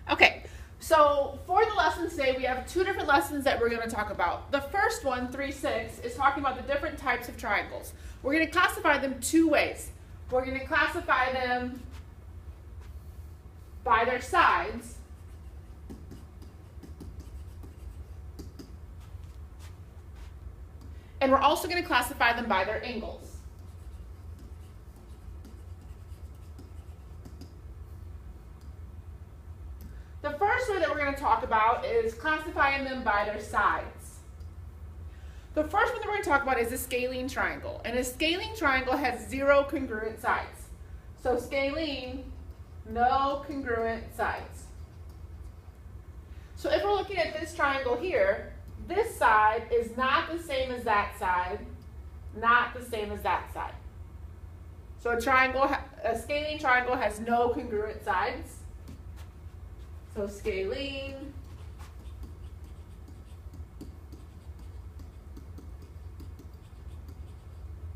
Okay, so for the lesson today, we have two different lessons that we're going to talk about. The first one, 3-6, is talking about the different types of triangles. We're going to classify them two ways. We're going to classify them by their sides, and we're also going to classify them by their angles. The first way that we're going to talk about is classifying them by their sides. The first one that we're going to talk about is a scalene triangle. And a scalene triangle has 0 congruent sides. So scalene, no congruent sides. So if we're looking at this triangle here, this side is not the same as that side, not the same as that side. So a scalene triangle has no congruent sides. So scalene,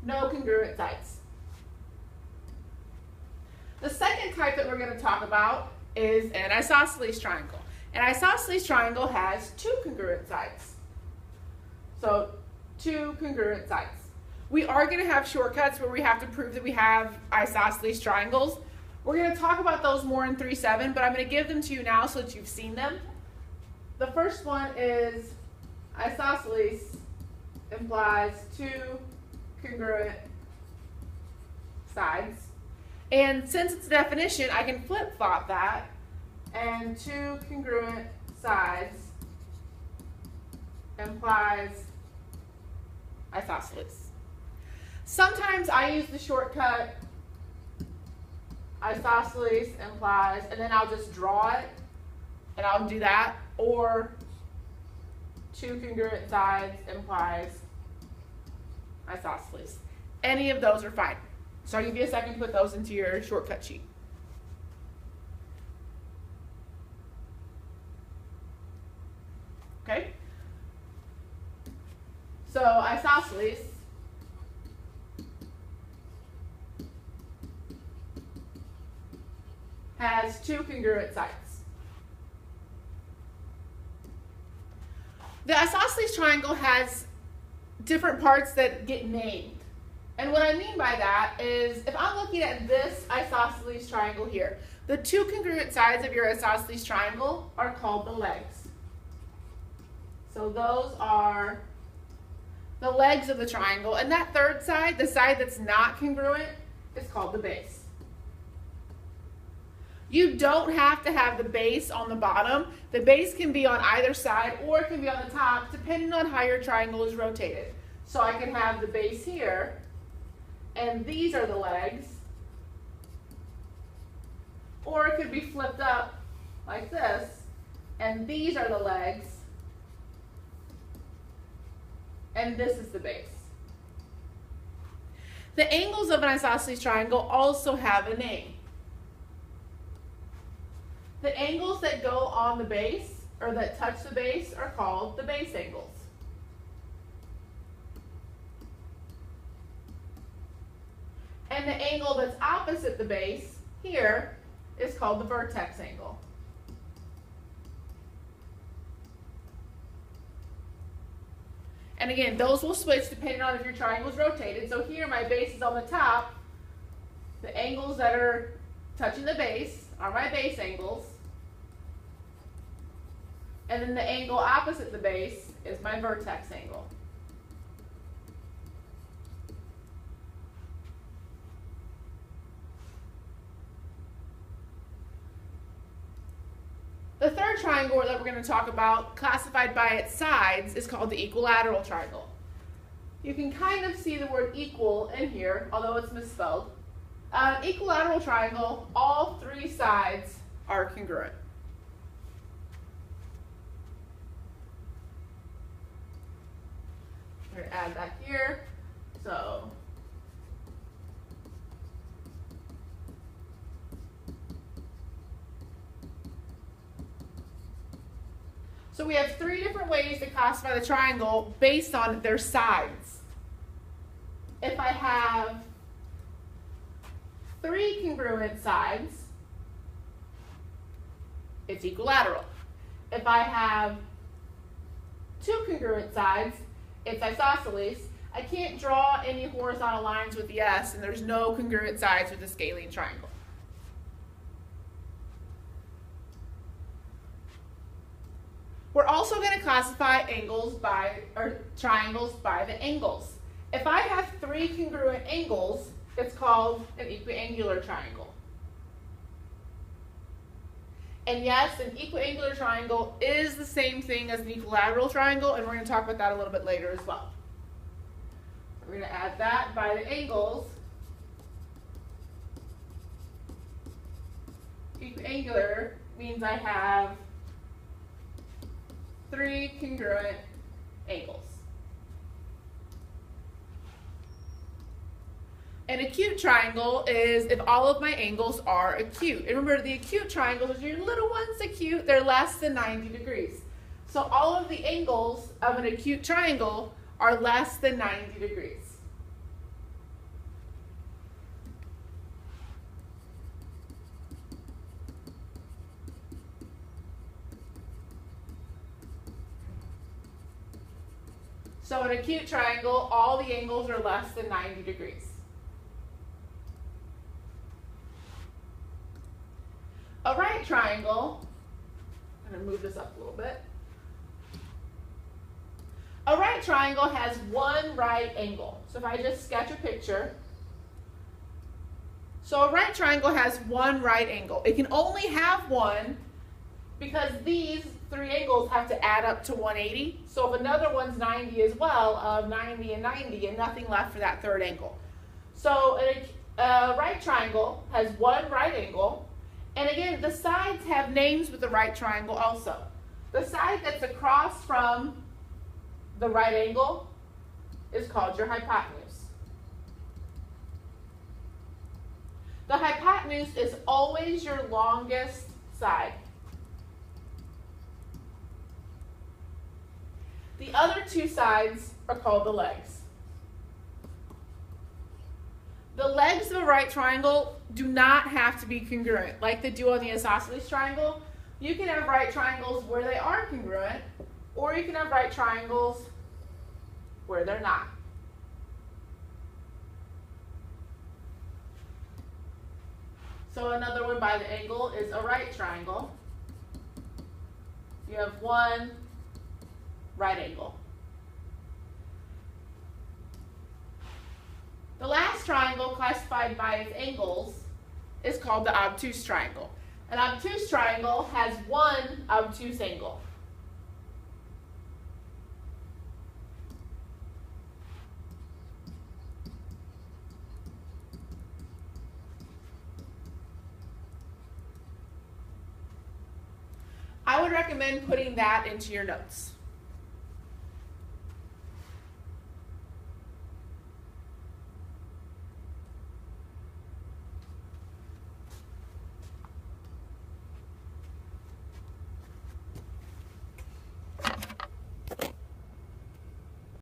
no congruent sides. The second type that we're going to talk about is an isosceles triangle. An isosceles triangle has 2 congruent sides. So 2 congruent sides. We are going to have shortcuts where we have to prove that we have isosceles triangles. We're going to talk about those more in 3-7, but I'm going to give them to you now so that you've seen them. The first one is isosceles implies 2 congruent sides. And since it's a definition, I can flip-flop that, and 2 congruent sides implies isosceles. Sometimes I use the shortcut isosceles implies, and then I'll just draw it, and I'll do that, or 2 congruent sides implies isosceles. Any of those are fine. So I'll give you a second to put those into your shortcut sheet. Okay? So isosceles has 2 congruent sides. The isosceles triangle has different parts that get named. And what I mean by that is, if I'm looking at this isosceles triangle here, the 2 congruent sides of your isosceles triangle are called the legs. So those are the legs of the triangle. And that third side, the side that's not congruent, is called the base. You don't have to have the base on the bottom. The base can be on either side, or it can be on the top, depending on how your triangle is rotated. So I can have the base here, and these are the legs. Or it could be flipped up like this, and these are the legs, and this is the base. The angles of an isosceles triangle also have a name. The angles that go on the base, or that touch the base, are called the base angles. And the angle that's opposite the base, here, is called the vertex angle. And again, those will switch depending on if your triangle is rotated. So here my base is on the top. The angles that are touching the base are my base angles. And then the angle opposite the base is my vertex angle. The third triangle that we're going to talk about, classified by its sides, is called the equilateral triangle. You can kind of see the word equal in here, although it's misspelled. Equilateral triangle, all 3 sides are congruent. We're going to add that here. So we have 3 different ways to classify the triangle based on their sides. If I have 3 congruent sides, it's equilateral. If I have two congruent sides, it's isosceles. I can't draw any horizontal lines with the S, and there's no congruent sides with the scalene triangle. We're also going to classify triangles by the angles. If I have three congruent angles, it's called an equiangular triangle. And yes, an equiangular triangle is the same thing as an equilateral triangle, and we're going to talk about that a little bit later as well. We're going to add that by the angles. Equiangular means I have three congruent angles. An acute triangle is if all of my angles are acute. And remember, the acute triangles are your little ones acute, they're less than 90 degrees. So all of the angles of an acute triangle are less than 90 degrees. So an acute triangle, all the angles are less than 90 degrees. A right triangle, I'm going to move this up a little bit. A right triangle has one right angle. So if I just sketch a picture. So a right triangle has one right angle. It can only have one because these three angles have to add up to 180. So if another one's 90 as well, of 90 and 90, and nothing left for that third angle. So a right triangle has one right angle. And again, the sides have names with the right triangle also. The side that's across from the right angle is called your hypotenuse. The hypotenuse is always your longest side. The other two sides are called the legs. The legs of a right triangle do not have to be congruent like they do on the isosceles triangle. You can have right triangles where they are congruent, or you can have right triangles where they're not. So another one by the angle is a right triangle. You have one right angle. The last triangle classified by its angles is called the obtuse triangle. An obtuse triangle has one obtuse angle. I would recommend putting that into your notes.